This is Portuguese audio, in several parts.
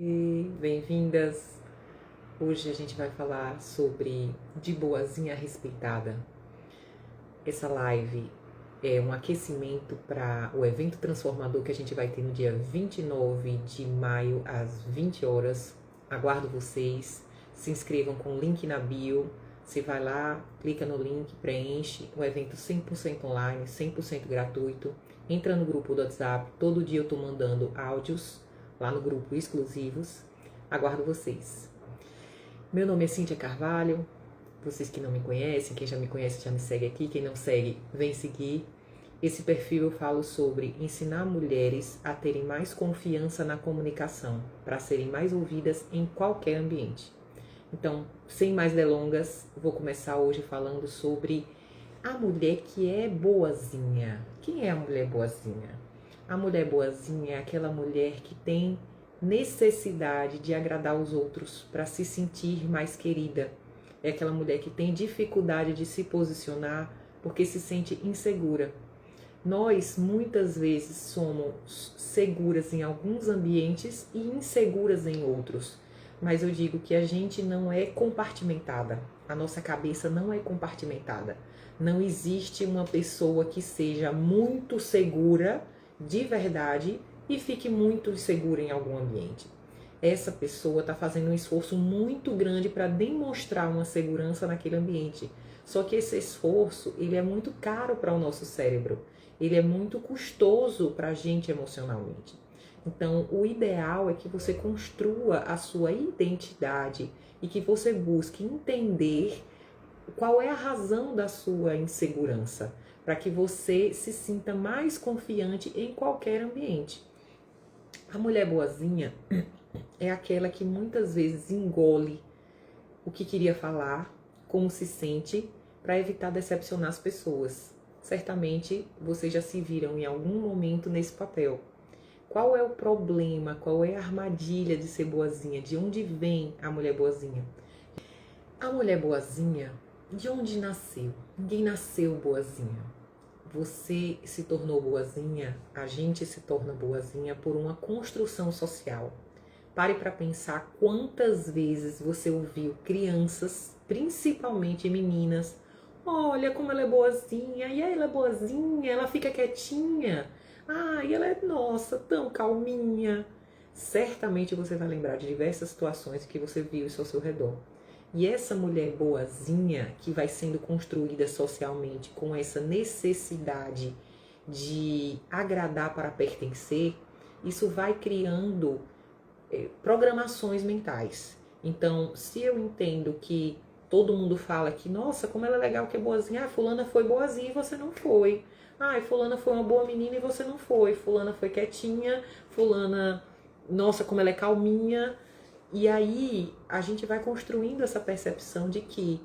E bem-vindas! Hoje a gente vai falar sobre de boazinha respeitada. Essa live é um aquecimento para o evento transformador que a gente vai ter no dia 29 de maio às 20 horas. Aguardo vocês. Se inscrevam com o link na bio. Você vai lá, clica no link, preenche. Um evento 100% online, 100% gratuito. Entra no grupo do WhatsApp. Todo dia eu tô mandando áudios lá no grupo exclusivos. Aguardo vocês. Meu nome é Cíntia Carvalho. Vocês que não me conhecem, quem já me conhece já me segue aqui. Quem não segue, vem seguir. Esse perfil eu falo sobre ensinar mulheres a terem mais confiança na comunicação, para serem mais ouvidas em qualquer ambiente. Então, sem mais delongas, vou começar hoje falando sobre a mulher que é boazinha. Quem é a mulher boazinha? A mulher boazinha é aquela mulher que tem necessidade de agradar os outros para se sentir mais querida. É aquela mulher que tem dificuldade de se posicionar porque se sente insegura. Nós muitas vezes somos seguras em alguns ambientes e inseguras em outros. Mas eu digo que a gente não é compartimentada. A nossa cabeça não é compartimentada. Não existe uma pessoa que seja muito segura de verdade e fique muito insegura em algum ambiente. Essa pessoa está fazendo um esforço muito grande para demonstrar uma segurança naquele ambiente. Só que esse esforço, ele é muito caro para o nosso cérebro. Ele é muito custoso para a gente emocionalmente. Então, o ideal é que você construa a sua identidade e que você busque entender qual é a razão da sua insegurança, para que você se sinta mais confiante em qualquer ambiente. A mulher boazinha é aquela que muitas vezes engole o que queria falar, como se sente, para evitar decepcionar as pessoas. Certamente vocês já se viram em algum momento nesse papel. Qual é o problema? Qual é a armadilha de ser boazinha? De onde vem a mulher boazinha? A mulher boazinha, de onde nasceu? Ninguém nasceu boazinha. Você se tornou boazinha, a gente se torna boazinha por uma construção social. Pare para pensar quantas vezes você ouviu crianças, principalmente meninas, olha como ela é boazinha, e aí ela é boazinha, ela fica quietinha. Ah, e ela é, nossa, tão calminha. Certamente você vai lembrar de diversas situações que você viu isso ao seu redor. E essa mulher boazinha que vai sendo construída socialmente com essa necessidade de agradar para pertencer, isso vai criando programações mentais. Então, se eu entendo que todo mundo fala que, nossa, como ela é legal, que é boazinha, ah, fulana foi boazinha e você não foi. Ah, fulana foi uma boa menina e você não foi. Fulana foi quietinha, fulana, nossa, como ela é calminha. E aí a gente vai construindo essa percepção de que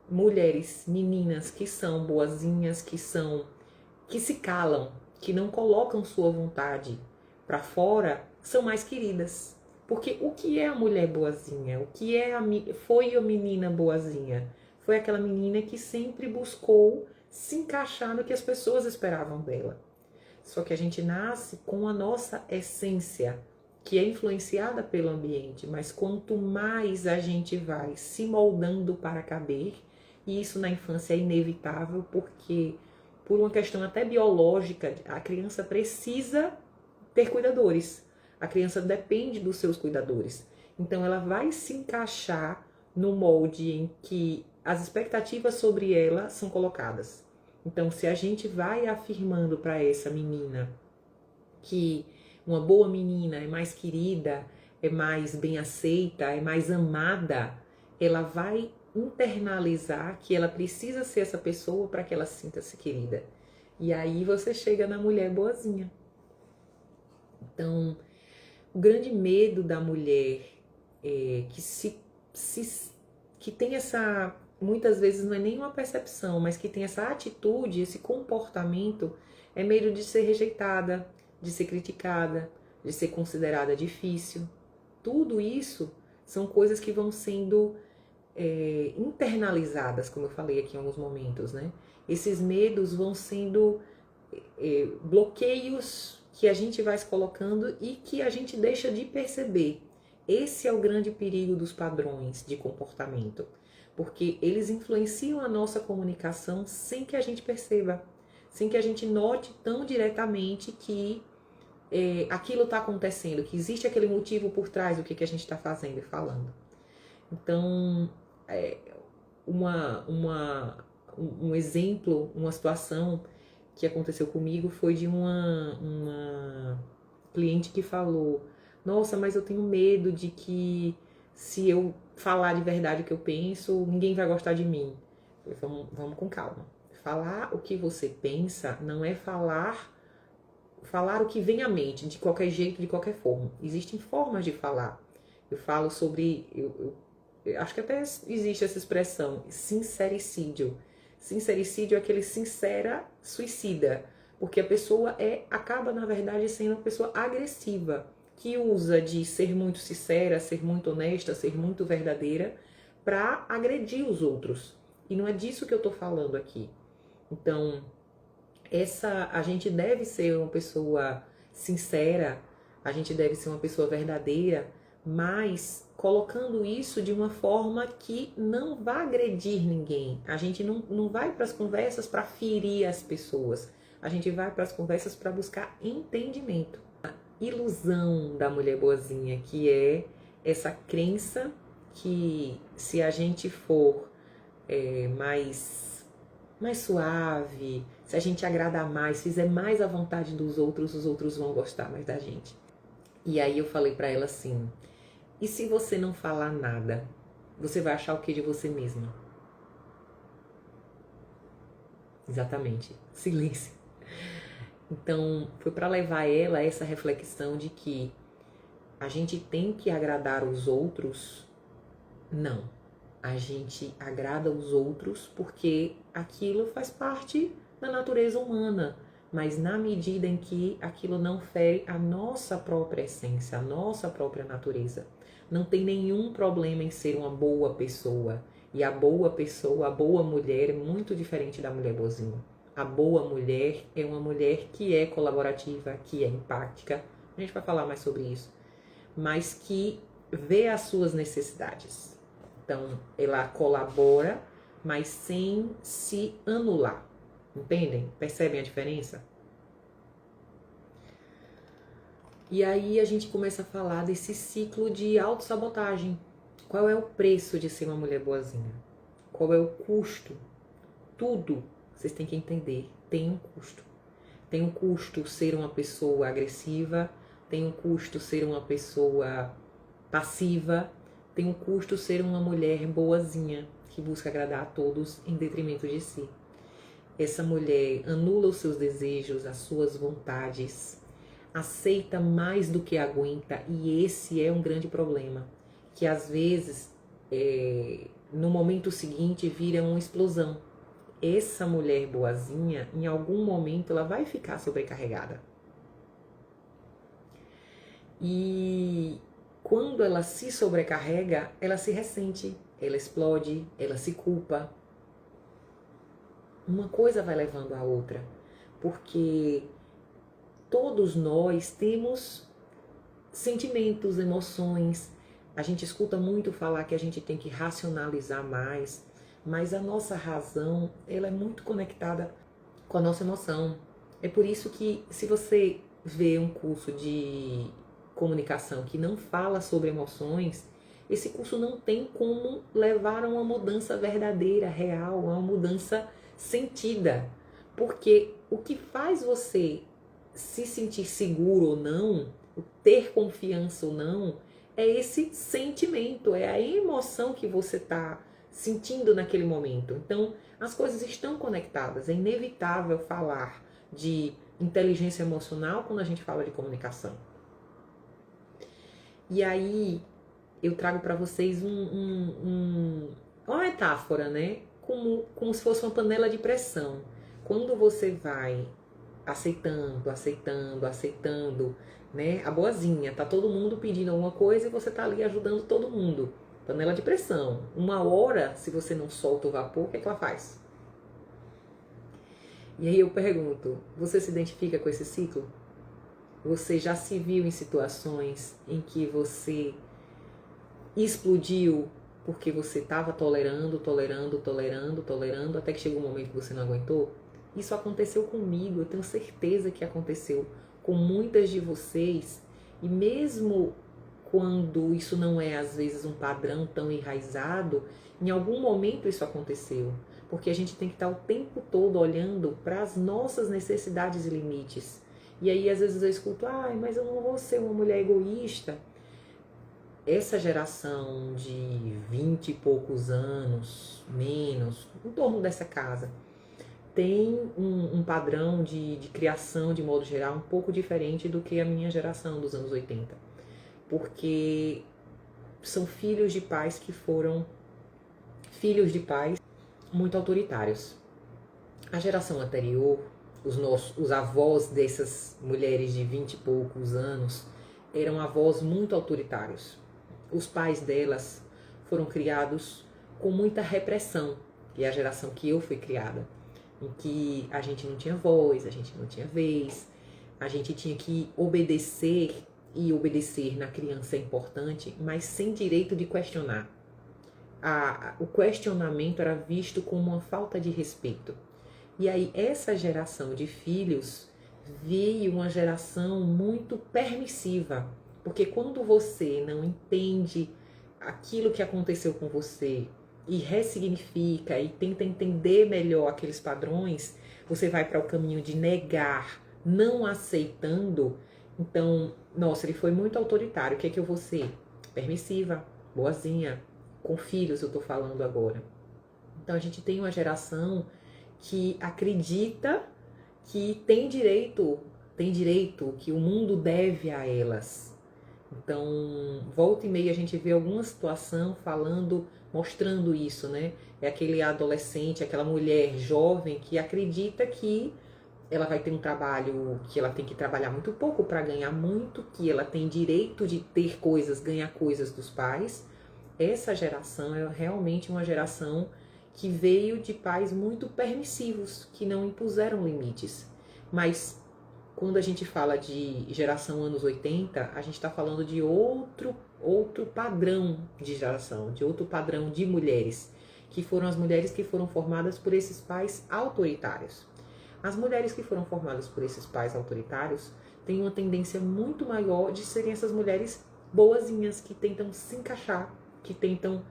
mulheres, meninas que são boazinhas, que se calam, que não colocam sua vontade para fora, são mais queridas. Porque o que é a mulher boazinha? O que foi a menina boazinha? Foi aquela menina que sempre buscou se encaixar no que as pessoas esperavam dela. Só que a gente nasce com a nossa essência, que é influenciada pelo ambiente, mas quanto mais a gente vai se moldando para caber, e isso na infância é inevitável, porque por uma questão até biológica, a criança precisa ter cuidadores. A criança depende dos seus cuidadores. Então ela vai se encaixar no molde em que as expectativas sobre ela são colocadas. Então, se a gente vai afirmando para essa menina que uma boa menina é mais querida, é mais bem aceita, é mais amada, ela vai internalizar que ela precisa ser essa pessoa para que ela sinta-se querida. E aí você chega na mulher boazinha. Então, o grande medo da mulher que tem essa, muitas vezes não é nem uma percepção, mas que tem essa atitude, esse comportamento, é medo de ser rejeitada, de ser criticada, de ser considerada difícil. Tudo isso são coisas que vão sendo internalizadas, como eu falei aqui em alguns momentos, né? Esses medos vão sendo bloqueios que a gente vai se colocando e que a gente deixa de perceber. esse é o grande perigo dos padrões de comportamento, porque eles influenciam a nossa comunicação sem que a gente perceba, sem que a gente note tão diretamente que aquilo está acontecendo, que existe aquele motivo por trás do que a gente está fazendo e falando. Então, um exemplo, uma situação que aconteceu comigo foi de uma cliente que falou: nossa, mas eu tenho medo de que se eu falar de verdade o que eu penso, ninguém vai gostar de mim. Eu falei, vamos com calma. Falar o que você pensa não é falar o que vem à mente, de qualquer jeito, de qualquer forma. Existem formas de falar. Eu falo sobre... Eu acho que até existe essa expressão, sincericídio. Sincericídio é aquele sincera suicida, porque a pessoa acaba, na verdade, sendo uma pessoa agressiva, que usa de ser muito sincera, ser muito honesta, ser muito verdadeira, para agredir os outros. E não é disso que eu estou falando aqui. Então, a gente deve ser uma pessoa sincera, a gente deve ser uma pessoa verdadeira, mas colocando isso de uma forma que não vá agredir ninguém. A gente não vai para as conversas para ferir as pessoas. A gente vai para as conversas para buscar entendimento. A ilusão da mulher boazinha, que é essa crença que se a gente for mais suave, se a gente agradar mais, fizer mais a vontade dos outros, os outros vão gostar mais da gente. E aí eu falei para ela assim: e se você não falar nada, você vai achar o que de você mesma? Exatamente, silêncio. Então, foi para levar ela a essa reflexão de que a gente tem que agradar os outros? Não. A gente agrada os outros porque aquilo faz parte da natureza humana, mas na medida em que aquilo não fere a nossa própria essência, a nossa própria natureza. Não tem nenhum problema em ser uma boa pessoa. E a boa pessoa, a boa mulher é muito diferente da mulher boazinha. A boa mulher é uma mulher que é colaborativa, que é empática. A gente vai falar mais sobre isso. Mas que vê as suas necessidades. Então, ela colabora, mas sem se anular. Entendem? Percebem a diferença? E aí a gente começa a falar desse ciclo de autossabotagem. Qual é o preço de ser uma mulher boazinha? Qual é o custo? Tudo, vocês têm que entender, tem um custo. Tem um custo ser uma pessoa agressiva, tem um custo ser uma pessoa passiva, tem um custo ser uma mulher boazinha, que busca agradar a todos em detrimento de si. Essa mulher anula os seus desejos, as suas vontades, aceita mais do que aguenta, e esse é um grande problema, que às vezes no momento seguinte vira uma explosão. Essa mulher boazinha, em algum momento, ela vai ficar sobrecarregada. E quando ela se sobrecarrega, ela se ressente, ela explode, ela se culpa. Uma coisa vai levando a outra, porque todos nós temos sentimentos, emoções. A gente escuta muito falar que a gente tem que racionalizar mais, mas a nossa razão, ela é muito conectada com a nossa emoção. É por isso que, se você vê um curso de comunicação que não fala sobre emoções, esse curso não tem como levar a uma mudança verdadeira, real, a uma mudança sentida. Porque o que faz você se sentir seguro ou não, ter confiança ou não, é esse sentimento, é a emoção que você está sentindo naquele momento. Então, as coisas estão conectadas. É inevitável falar de inteligência emocional quando a gente fala de comunicação. E aí, eu trago para vocês uma metáfora, né? Como se fosse uma panela de pressão. Quando você vai aceitando, né? A boazinha, tá todo mundo pedindo alguma coisa e você tá ali ajudando todo mundo. Panela de pressão. Uma hora, se você não solta o vapor, o que é que ela faz? E aí eu pergunto, você se identifica com esse ciclo? Você já se viu em situações em que você explodiu porque você estava tolerando, até que chegou um momento que você não aguentou. Isso aconteceu comigo, eu tenho certeza que aconteceu com muitas de vocês, e mesmo quando isso não é às vezes um padrão tão enraizado, em algum momento isso aconteceu, porque a gente tem que estar o tempo todo olhando para as nossas necessidades e limites. E aí às vezes eu escuto, mas eu não vou ser uma mulher egoísta. Essa geração de 20 e poucos anos, menos, em torno dessa casa, tem um padrão de criação, de modo geral, um pouco diferente do que a minha geração dos anos 80. Porque são filhos de pais que foram filhos de pais muito autoritários. A geração anterior, os avós dessas mulheres de 20 e poucos anos, eram avós muito autoritários. Os pais delas foram criados com muita repressão, que é a geração que eu fui criada, em que a gente não tinha voz, a gente não tinha vez, a gente tinha que obedecer, e obedecer na criança é importante, mas sem direito de questionar. O questionamento era visto como uma falta de respeito. E aí essa geração de filhos veio uma geração muito permissiva, porque quando você não entende aquilo que aconteceu com você e ressignifica e tenta entender melhor aqueles padrões, você vai para o caminho de negar, não aceitando. Então, nossa, ele foi muito autoritário. O que é que eu vou ser? Permissiva, boazinha, com filhos eu tô falando agora. Então a gente tem uma geração que acredita que tem direito, que o mundo deve a elas. Então, volta e meia a gente vê alguma situação falando, mostrando isso, né? É aquele adolescente, aquela mulher jovem que acredita que ela vai ter um trabalho, que ela tem que trabalhar muito pouco para ganhar muito, que ela tem direito de ter coisas, ganhar coisas dos pais. Essa geração é realmente uma geração que veio de pais muito permissivos, que não impuseram limites. Mas quando a gente fala de geração anos 80, a gente está falando de outro padrão de geração, de outro padrão de mulheres, que foram as mulheres que foram formadas por esses pais autoritários. As mulheres que foram formadas por esses pais autoritários têm uma tendência muito maior de serem essas mulheres boazinhas, que tentam se encaixar, que tentam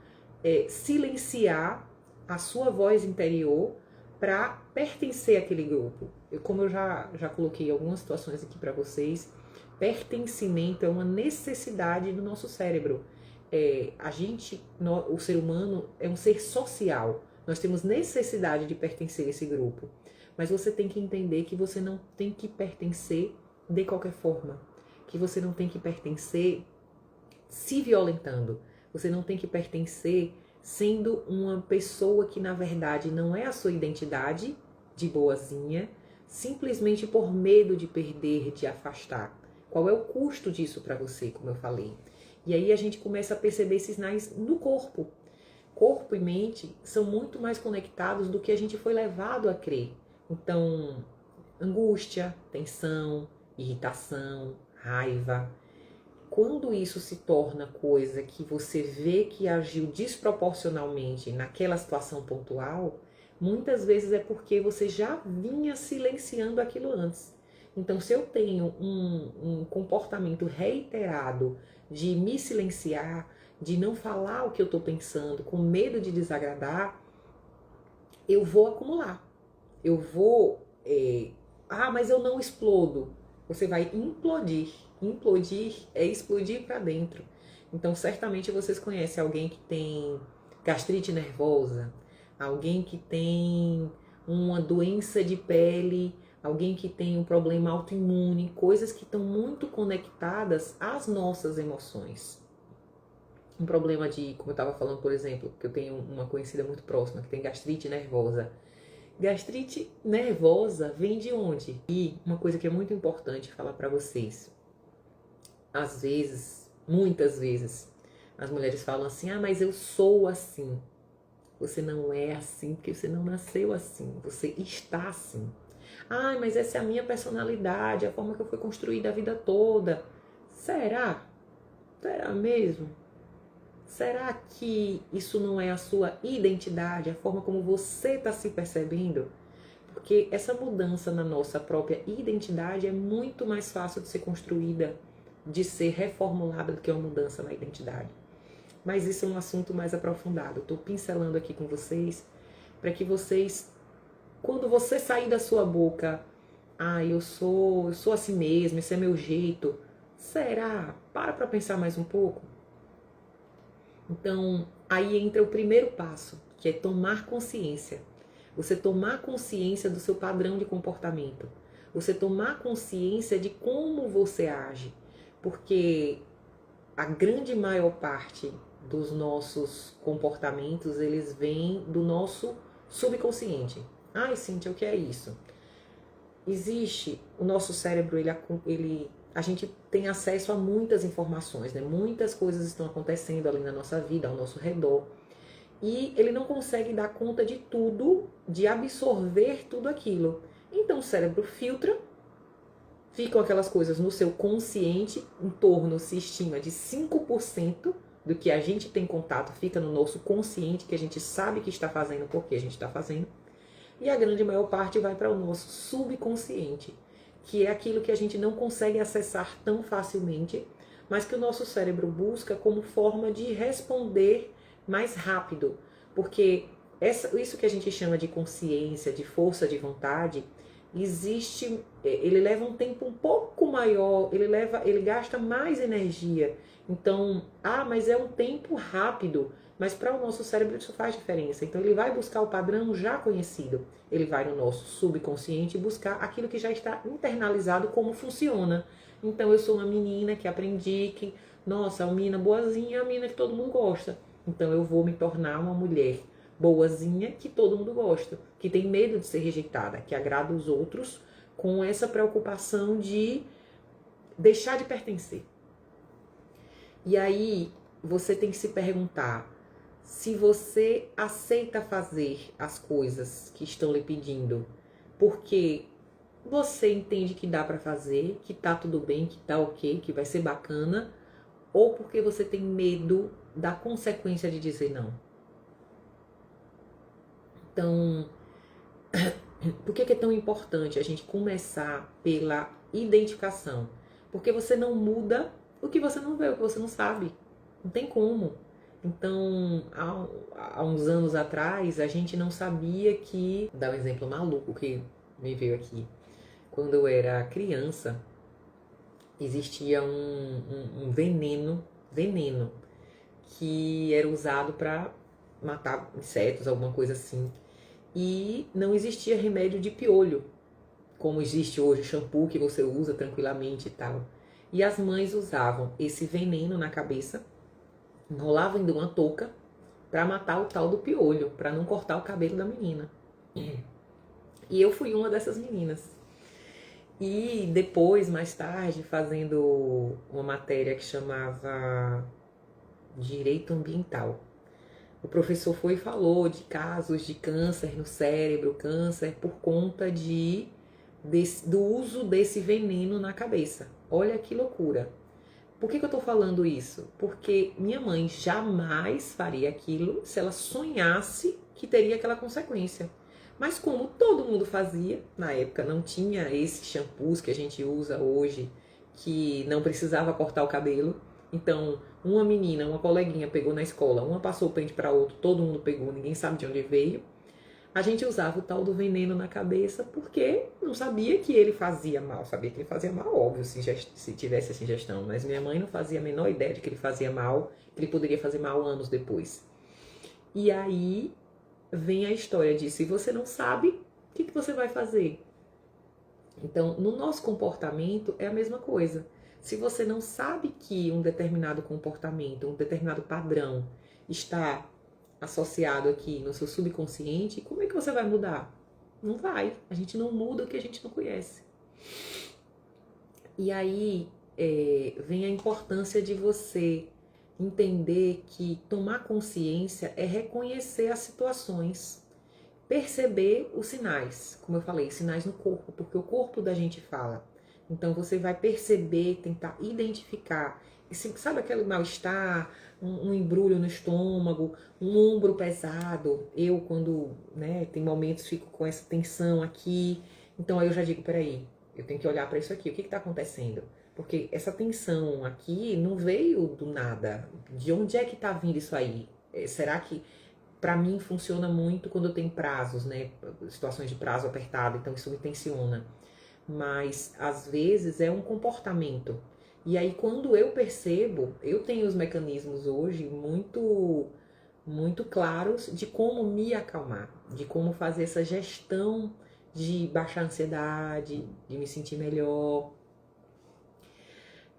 silenciar a sua voz interior para pertencer àquele grupo. Como eu já coloquei algumas situações aqui para vocês, pertencimento é uma necessidade do nosso cérebro. O ser humano é um ser social. Nós temos necessidade de pertencer a esse grupo. Mas você tem que entender que você não tem que pertencer de qualquer forma. Que você não tem que pertencer se violentando. Você não tem que pertencer sendo uma pessoa que na verdade não é a sua identidade de boazinha, simplesmente por medo de perder, de afastar. Qual é o custo disso para você, como eu falei? E aí a gente começa a perceber esses sinais no corpo. Corpo e mente são muito mais conectados do que a gente foi levado a crer. Então, angústia, tensão, irritação, raiva. Quando isso se torna coisa que você vê que agiu desproporcionalmente naquela situação pontual, muitas vezes é porque você já vinha silenciando aquilo antes. Então, se eu tenho um comportamento reiterado de me silenciar, de não falar o que eu estou pensando, com medo de desagradar, eu vou acumular. Eu vou... mas eu não explodo. Você vai implodir. Implodir é explodir para dentro. Então, certamente vocês conhecem alguém que tem gastrite nervosa, alguém que tem uma doença de pele, alguém que tem um problema autoimune, coisas que estão muito conectadas às nossas emoções. Um problema de, como eu estava falando, por exemplo, que eu tenho uma conhecida muito próxima que tem gastrite nervosa. Gastrite nervosa vem de onde? E uma coisa que é muito importante falar para vocês. Às vezes, muitas vezes, as mulheres falam assim, mas eu sou assim. Você não é assim porque você não nasceu assim. Você está assim. Mas essa é a minha personalidade, a forma que eu fui construída a vida toda. Será? Será mesmo? Será que isso não é a sua identidade, a forma como você está se percebendo? Porque essa mudança na nossa própria identidade é muito mais fácil de ser construída, de ser reformulada do que uma mudança na identidade. Mas isso é um assunto mais aprofundado. Estou pincelando aqui com vocês para que vocês, quando você sair da sua boca, eu sou assim mesmo, esse é meu jeito. Será? Para pensar mais um pouco. Então, aí entra o primeiro passo, que é tomar consciência. Você tomar consciência do seu padrão de comportamento. Você tomar consciência de como você age. Porque a grande maior parte dos nossos comportamentos, eles vêm do nosso subconsciente. Ai, Cíntia, o que é isso? Existe, o nosso cérebro, a gente tem acesso a muitas informações, né? Muitas coisas estão acontecendo ali na nossa vida, ao nosso redor. E ele não consegue dar conta de tudo, de absorver tudo aquilo. Então o cérebro filtra, ficam aquelas coisas no seu consciente, em torno, se estima, de 5% do que a gente tem contato fica no nosso consciente, que a gente sabe que está fazendo porque a gente está fazendo. E a grande maior parte vai para o nosso subconsciente, que é aquilo que a gente não consegue acessar tão facilmente, mas que o nosso cérebro busca como forma de responder mais rápido. Porque isso que a gente chama de consciência, de força de vontade, ele leva um tempo um pouco maior, ele gasta mais energia. Então, mas é um tempo rápido. Mas para o nosso cérebro isso faz diferença. Então ele vai buscar o padrão já conhecido. Ele vai no nosso subconsciente buscar aquilo que já está internalizado como funciona. Então eu sou uma menina que aprendi que, nossa, uma menina boazinha é a menina que todo mundo gosta. Então eu vou me tornar uma mulher boazinha que todo mundo gosta, que tem medo de ser rejeitada, que agrada os outros com essa preocupação de deixar de pertencer. E aí você tem que se perguntar, se você aceita fazer as coisas que estão lhe pedindo, porque você entende que dá para fazer, que tá tudo bem, que tá ok, que vai ser bacana, ou porque você tem medo da consequência de dizer não. Então, por que é tão importante a gente começar pela identificação? Porque você não muda o que você não vê, o que você não sabe. Não tem como. Então, há uns anos atrás, a gente não sabia que... Vou dar um exemplo maluco que me veio aqui. Quando eu era criança, existia um veneno que era usado para matar insetos, alguma coisa assim. E não existia remédio de piolho, como existe hoje, shampoo que você usa tranquilamente e tal. E as mães usavam esse veneno na cabeça, enrolavam em uma touca para matar o tal do piolho, para não cortar o cabelo da menina. E eu fui uma dessas meninas. E depois, mais tarde, fazendo uma matéria que chamava Direito Ambiental, o professor foi e falou de casos de câncer no cérebro, câncer por conta do uso desse veneno na cabeça. Olha que loucura. Por que eu estou falando isso? Porque minha mãe jamais faria aquilo se ela sonhasse que teria aquela consequência. Mas como todo mundo fazia, na época não tinha esses shampoos que a gente usa hoje, que não precisava cortar o cabelo. Então, uma menina, uma coleguinha pegou na escola, uma passou o pente para outra, todo mundo pegou, ninguém sabe de onde veio. A gente usava o tal do veneno na cabeça porque não sabia que ele fazia mal. Sabia que ele fazia mal, óbvio, se tivesse essa ingestão. Mas minha mãe não fazia a menor ideia de que ele fazia mal, que ele poderia fazer mal anos depois. E aí vem a história de, se você não sabe, o que você vai fazer? Então, no nosso comportamento é a mesma coisa. Se você não sabe que um determinado comportamento, um determinado padrão está associado aqui no seu subconsciente, como é que você vai mudar? Não vai. A gente não muda o que a gente não conhece. E aí vem a importância de você entender que tomar consciência é reconhecer as situações, perceber os sinais, como eu falei, sinais no corpo, porque o corpo da gente fala. Então você vai perceber, tentar identificar sabe aquele mal-estar, um embrulho no estômago, um ombro pesado. Eu, quando, né, tem momentos, fico com essa tensão aqui. Então aí eu já digo, peraí, eu tenho que olhar para isso aqui. O que está acontecendo? Porque essa tensão aqui não veio do nada. De onde é que está vindo isso aí? Será que para mim funciona muito quando eu tenho prazos, né? Situações de prazo apertado, então isso me tensiona. Mas às vezes é um comportamento. E aí quando eu percebo, eu tenho os mecanismos hoje muito claros de como me acalmar, de como fazer essa gestão de baixar a ansiedade, de me sentir melhor.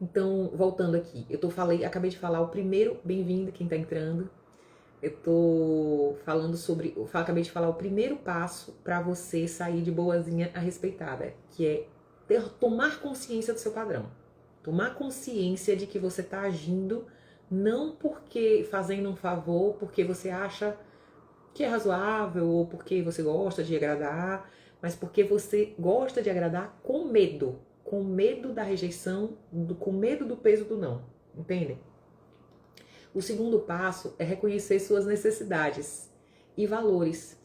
Então, voltando aqui, acabei de falar o primeiro, bem-vindo quem está entrando. Eu tô falando sobre, acabei de falar o primeiro passo para você sair de boazinha a respeitada, que é tomar consciência do seu padrão. Tomar consciência de que você está agindo não porque fazendo um favor, porque você acha que é razoável ou porque você gosta de agradar, mas porque você gosta de agradar com medo da rejeição, com medo do peso do não, entende? O segundo passo é reconhecer suas necessidades e valores.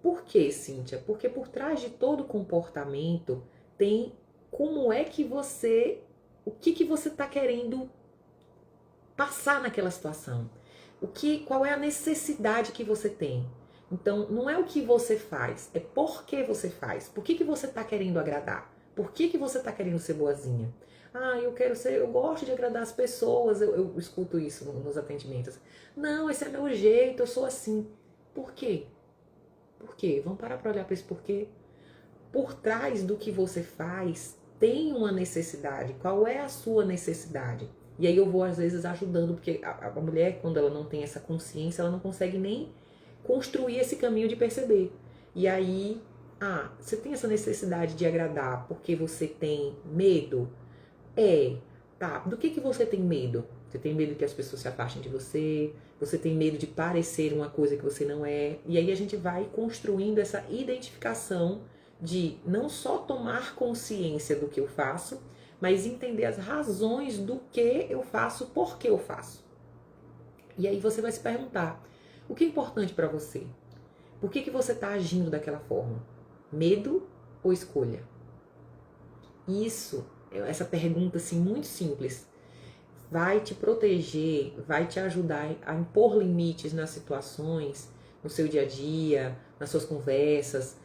Por quê, Cíntia? Porque por trás de todo comportamento tem como é que você, o que você está querendo passar naquela situação. Qual é a necessidade que você tem. Então, não é o que você faz, é por que você faz. Por que você está querendo agradar? Por que você está querendo ser boazinha? Ah, eu gosto de agradar as pessoas, eu escuto isso nos atendimentos. Não, esse é meu jeito, eu sou assim. Por quê? Por quê? Vamos parar para olhar para esse porquê? Por trás do que você faz, tem uma necessidade. Qual é a sua necessidade? E aí eu vou, às vezes, ajudando, porque a mulher, quando ela não tem essa consciência, ela não consegue nem construir esse caminho de perceber. E aí, você tem essa necessidade de agradar porque você tem medo? Tá. Do que você tem medo? Você tem medo que as pessoas se afastem de você? Você tem medo de parecer uma coisa que você não é? E aí a gente vai construindo essa identificação de não só tomar consciência do que eu faço, mas entender as razões do que eu faço, por que eu faço. E aí você vai se perguntar, o que é importante para você? Por que você está agindo daquela forma? Medo ou escolha? Essa pergunta assim muito simples, vai te proteger, vai te ajudar a impor limites nas situações, no seu dia a dia, nas suas conversas,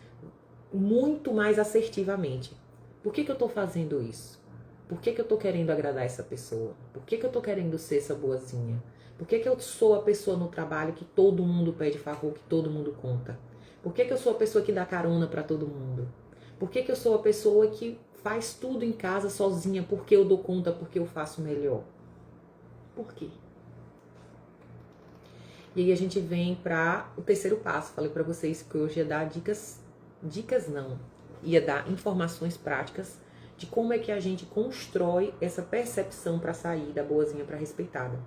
muito mais assertivamente. Por que eu estou fazendo isso? Por que eu estou querendo agradar essa pessoa? Por que eu estou querendo ser essa boazinha? Por que eu sou a pessoa no trabalho que todo mundo pede favor, que todo mundo conta? Por que eu sou a pessoa que dá carona para todo mundo? Por que eu sou a pessoa que faz tudo em casa sozinha porque eu dou conta, porque eu faço melhor? Por quê? E aí a gente vem para o terceiro passo. Falei para vocês que hoje ia dar ia dar informações práticas de como é que a gente constrói essa percepção para sair da boazinha para respeitada.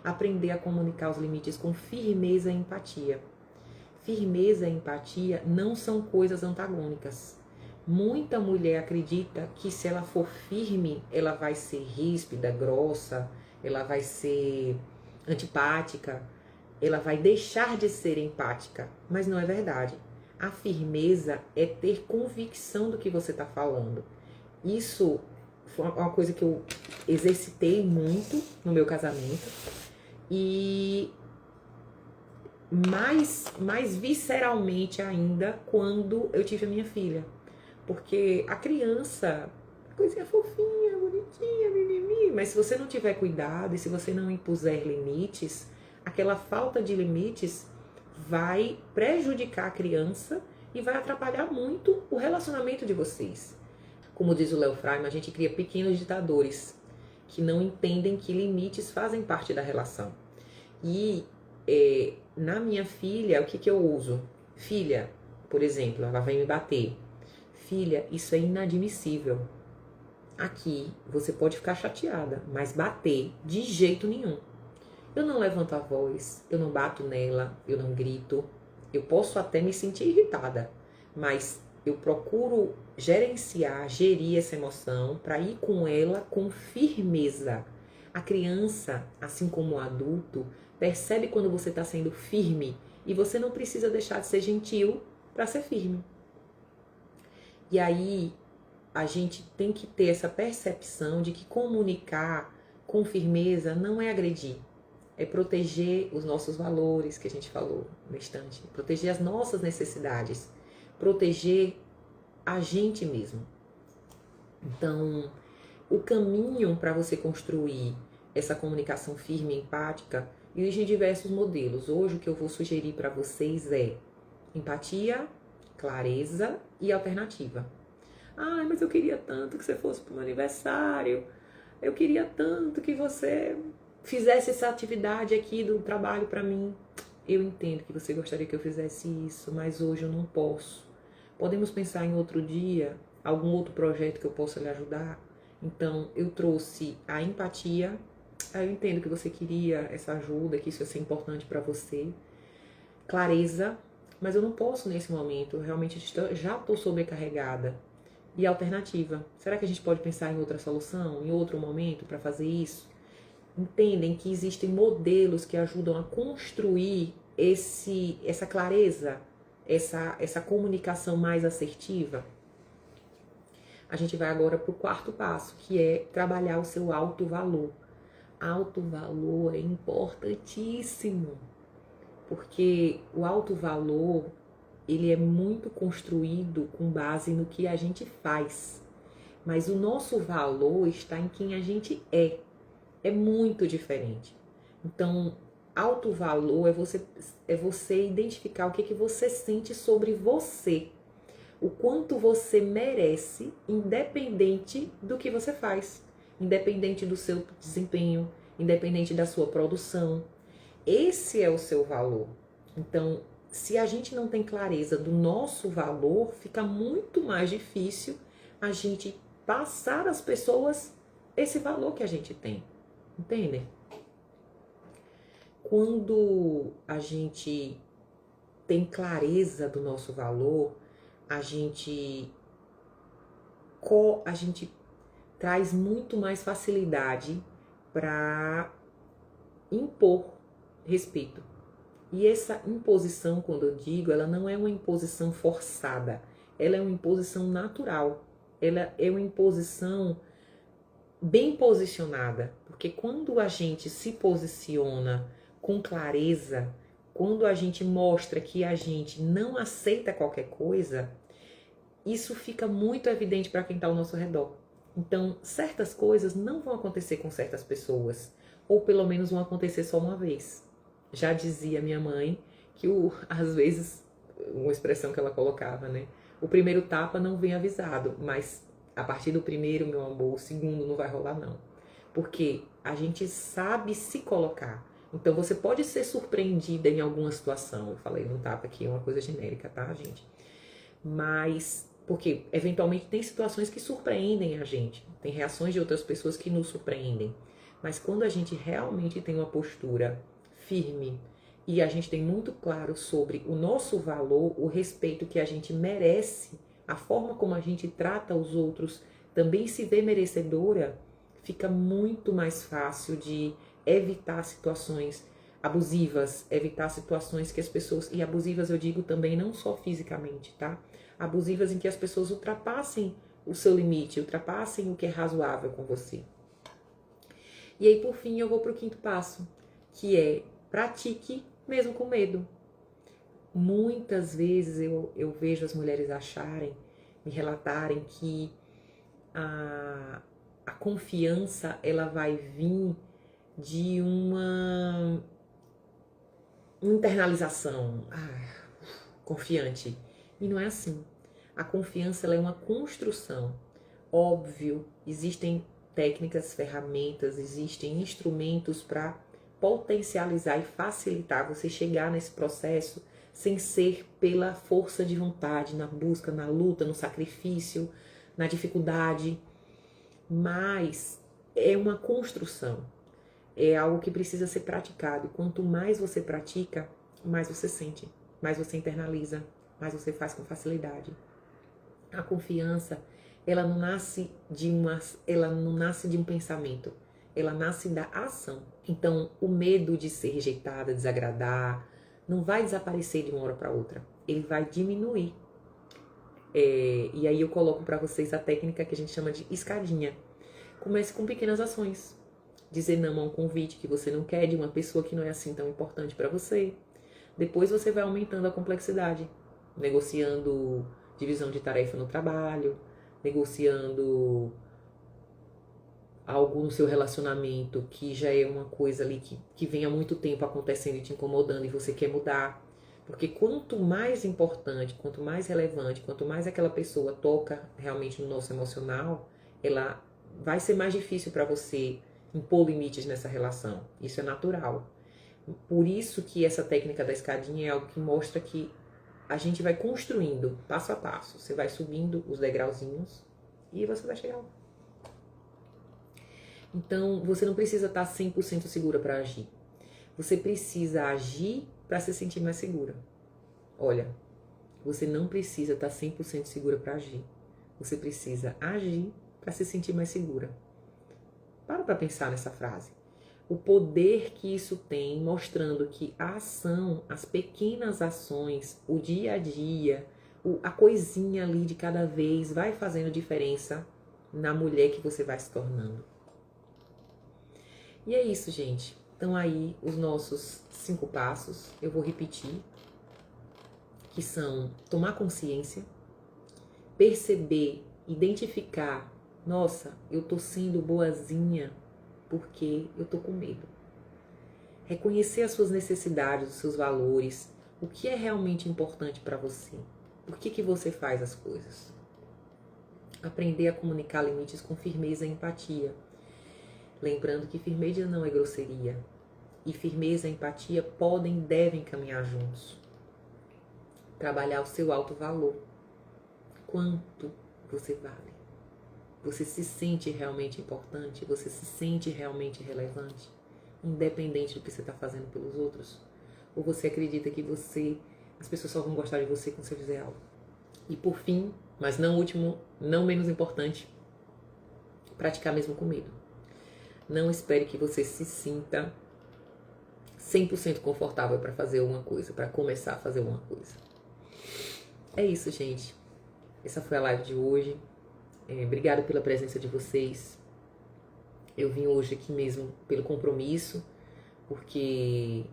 Aprender a comunicar os limites com firmeza e empatia. Firmeza e empatia não são coisas antagônicas. Muita mulher acredita que se ela for firme, ela vai ser ríspida, grossa, ela vai ser antipática, ela vai deixar de ser empática. Mas não é verdade. A firmeza é ter convicção do que você está falando. Isso foi uma coisa que eu exercitei muito no meu casamento. E mais visceralmente ainda quando eu tive a minha filha. Porque a criança, coisinha fofinha, bonitinha, mimimi, mas se você não tiver cuidado e se você não impuser limites, aquela falta de limites vai prejudicar a criança e vai atrapalhar muito o relacionamento de vocês. Como diz o Léo Freiman, a gente cria pequenos ditadores que não entendem que limites fazem parte da relação. E na minha filha, o que eu uso? Filha, por exemplo, ela vai me bater. Filha, isso é inadmissível. Aqui você pode ficar chateada, mas bater de jeito nenhum. Eu não levanto a voz, eu não bato nela, eu não grito. Eu posso até me sentir irritada, mas eu procuro gerir essa emoção para ir com ela com firmeza. A criança, assim como o adulto, percebe quando você está sendo firme e você não precisa deixar de ser gentil para ser firme. E aí a gente tem que ter essa percepção de que comunicar com firmeza não é agredir, é proteger os nossos valores que a gente falou no instante, proteger as nossas necessidades, proteger a gente mesmo. Então, o caminho para você construir essa comunicação firme e empática existe diversos modelos. Hoje o que eu vou sugerir para vocês é empatia, clareza e alternativa. Ai, mas eu queria tanto que você fosse para o meu aniversário. Eu queria tanto que você fizesse essa atividade aqui do trabalho para mim. Eu entendo que você gostaria que eu fizesse isso, mas hoje eu não posso. Podemos pensar em outro dia, algum outro projeto que eu possa lhe ajudar? Então, eu trouxe a empatia. Eu entendo que você queria essa ajuda, que isso ia ser importante para você. Clareza, mas eu não posso nesse momento. Eu realmente já estou sobrecarregada. E alternativa. Será que a gente pode pensar em outra solução, em outro momento para fazer isso? Entendem que existem modelos que ajudam a construir essa clareza, essa comunicação mais assertiva? A gente vai agora para o quarto passo, que é trabalhar o seu alto valor. Alto valor é importantíssimo, porque o alto valor ele é muito construído com base no que a gente faz. Mas o nosso valor está em quem a gente é. É muito diferente. Então, alto valor é você identificar o que você sente sobre você. O quanto você merece, independente do que você faz. Independente do seu desempenho, independente da sua produção. Esse é o seu valor. Então, se a gente não tem clareza do nosso valor, fica muito mais difícil a gente passar às pessoas esse valor que a gente tem. Entendem? Quando a gente tem clareza do nosso valor, a gente traz muito mais facilidade para impor respeito. E essa imposição, quando eu digo, ela não é uma imposição forçada, ela é uma imposição natural, ela é uma imposição bem posicionada, porque quando a gente se posiciona com clareza, quando a gente mostra que a gente não aceita qualquer coisa, isso fica muito evidente para quem está ao nosso redor. Então, certas coisas não vão acontecer com certas pessoas, ou pelo menos vão acontecer só uma vez. Já dizia minha mãe que às vezes, uma expressão que ela colocava, né? O primeiro tapa não vem avisado, mas a partir do primeiro, meu amor, o segundo não vai rolar não. Porque a gente sabe se colocar. Então você pode ser surpreendida em alguma situação. Eu falei no tapa aqui, é uma coisa genérica, tá, gente? Mas, porque eventualmente tem situações que surpreendem a gente. Tem reações de outras pessoas que nos surpreendem. Mas quando a gente realmente tem uma postura firme e a gente tem muito claro sobre o nosso valor, o respeito que a gente merece, a forma como a gente trata os outros, também se vê merecedora, fica muito mais fácil de evitar situações abusivas, evitar situações que as pessoas, e abusivas eu digo também não só fisicamente, tá? Abusivas em que as pessoas ultrapassem o seu limite, ultrapassem o que é razoável com você. E aí, por fim, eu vou para o quinto passo, que é pratique mesmo com medo. Muitas vezes eu vejo as mulheres me relatarem que a confiança ela vai vir de uma internalização confiante. E não é assim. A confiança ela é uma construção. Óbvio, existem técnicas, ferramentas, existem instrumentos para potencializar e facilitar você chegar nesse processo sem ser pela força de vontade, na busca, na luta, no sacrifício, na dificuldade. Mas é uma construção, é algo que precisa ser praticado. E quanto mais você pratica, mais você sente, mais você internaliza, mais você faz com facilidade. A confiança, ela não nasce de um pensamento, ela nasce da ação. Então, o medo de ser rejeitada, desagradar, não vai desaparecer de uma hora para outra. Ele vai diminuir. E aí eu coloco para vocês a técnica que a gente chama de escadinha. Comece com pequenas ações. Dizer não a um convite que você não quer de uma pessoa que não é assim tão importante para você. Depois você vai aumentando a complexidade, negociando divisão de tarefa no trabalho, negociando algo no seu relacionamento que já é uma coisa ali que vem há muito tempo acontecendo e te incomodando e você quer mudar. Porque quanto mais importante, quanto mais relevante, quanto mais aquela pessoa toca realmente no nosso emocional, ela vai ser mais difícil para você impor limites nessa relação. Isso é natural. Por isso que essa técnica da escadinha é algo que mostra que a gente vai construindo passo a passo. Você vai subindo os degrauzinhos e você vai chegar lá. Então, você não precisa estar 100% segura para agir. Você precisa agir para se sentir mais segura. Olha, você não precisa estar 100% segura para agir. Você precisa agir para se sentir mais segura. Para pensar nessa frase. O poder que isso tem, mostrando que a ação, as pequenas ações, o dia a dia, a coisinha ali de cada vez vai fazendo diferença na mulher que você vai se tornando. E é isso, gente. Então aí os nossos 5 passos, eu vou repetir, que são tomar consciência, perceber, identificar, nossa, eu tô sendo boazinha porque eu tô com medo. Reconhecer as suas necessidades, os seus valores, o que é realmente importante para você, por que você faz as coisas. Aprender a comunicar limites com firmeza e empatia. Lembrando que firmeza não é grosseria. E firmeza e empatia podem e devem caminhar juntos. Trabalhar o seu alto valor. Quanto você vale? Você se sente realmente importante? Você se sente realmente relevante? Independente do que você está fazendo pelos outros? Ou você acredita que as pessoas só vão gostar de você quando você fizer algo? E por fim, mas não último, não menos importante, praticar mesmo com medo. Não espere que você se sinta 100% confortável para fazer alguma coisa, para começar a fazer alguma coisa. É isso, gente. Essa foi a live de hoje. Obrigada pela presença de vocês. Eu vim hoje aqui mesmo pelo compromisso, porque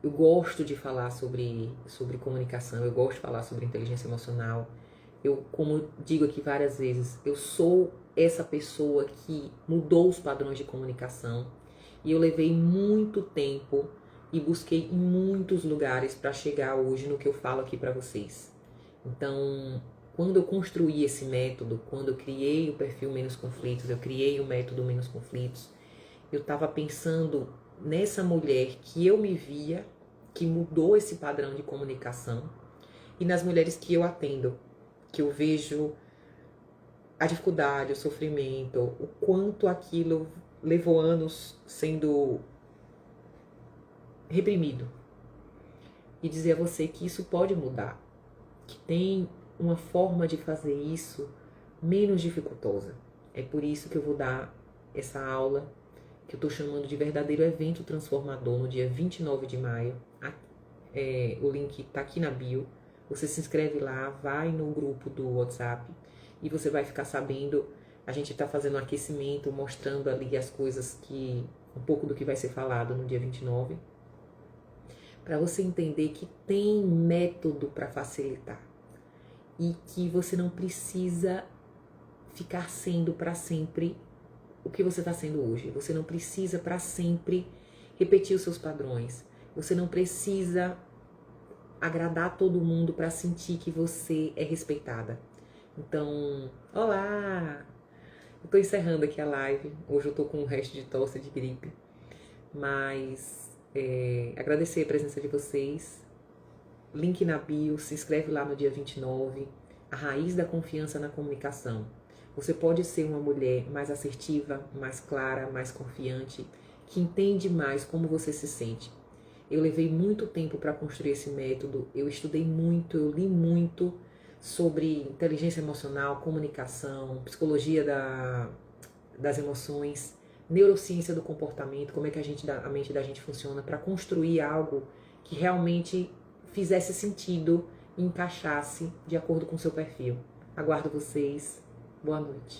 eu gosto de falar sobre comunicação, eu gosto de falar sobre inteligência emocional. Eu, como digo aqui várias vezes, eu sou essa pessoa que mudou os padrões de comunicação e eu levei muito tempo e busquei em muitos lugares para chegar hoje no que eu falo aqui para vocês. Então, quando eu construí esse método, quando eu criei o perfil Menos Conflitos, eu criei o método Menos Conflitos, eu estava pensando nessa mulher que eu me via, que mudou esse padrão de comunicação, e nas mulheres que eu atendo, que eu vejo a dificuldade, o sofrimento, o quanto aquilo levou anos sendo reprimido. E dizer a você que isso pode mudar, que tem uma forma de fazer isso menos dificultosa. É por isso que eu vou dar essa aula, que eu estou chamando de verdadeiro evento transformador, no dia 29 de maio. O link está aqui na bio. Você se inscreve lá, vai no grupo do WhatsApp e você vai ficar sabendo. A gente está fazendo um aquecimento, mostrando ali as coisas um pouco do que vai ser falado no dia 29. Para você entender que tem método para facilitar. E que você não precisa ficar sendo para sempre o que você está sendo hoje. Você não precisa para sempre repetir os seus padrões. Você não precisa agradar todo mundo para sentir que você é respeitada. Então, olá! Eu estou encerrando aqui a live. Hoje eu estou com um resto de tosse, de gripe. Mas agradecer a presença de vocês. Link na bio, se inscreve lá no dia 29. A raiz da confiança na comunicação. Você pode ser uma mulher mais assertiva, mais clara, mais confiante, que entende mais como você se sente. Eu levei muito tempo para construir esse método, eu estudei muito, eu li muito sobre inteligência emocional, comunicação, psicologia das emoções, neurociência do comportamento, como é que a mente da gente funciona, para construir algo que realmente fizesse sentido e encaixasse de acordo com o seu perfil. Aguardo vocês. Boa noite.